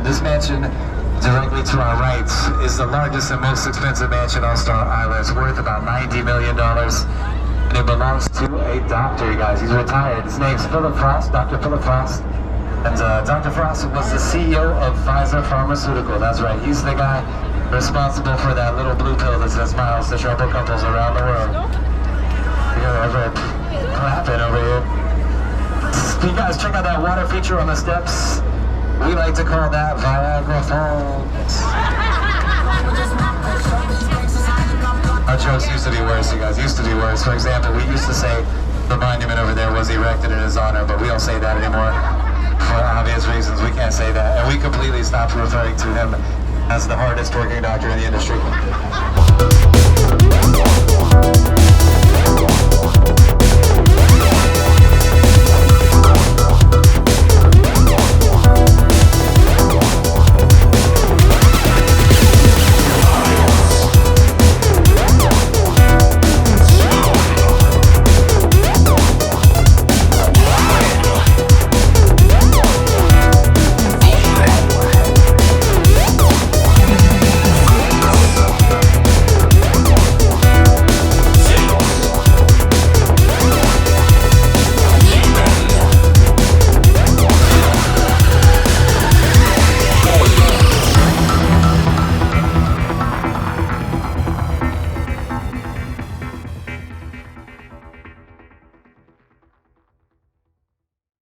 This mansion directly to our right is the largest and most expensive mansion on Star Island. It's worth about $90 million. And it belongs to a doctor, you guys. He's retired. His name's Philip Frost, Dr. Philip Frost. And Dr. Frost was the CEO of Pfizer Pharmaceutical. That's right. He's the guy responsible for that little blue pill that says miles to trouble couples around the world. You got everyone clapping over here. You guys check out that water feature on the steps. We like to call that Viagra Falls. Our jokes used to be worse, you guys. Used to be worse. For example, we used to say the monument over there was erected in his honor, but we don't say that anymore for obvious reasons. We can't say that. And we completely stopped referring to him as the hardest working doctor in the industry.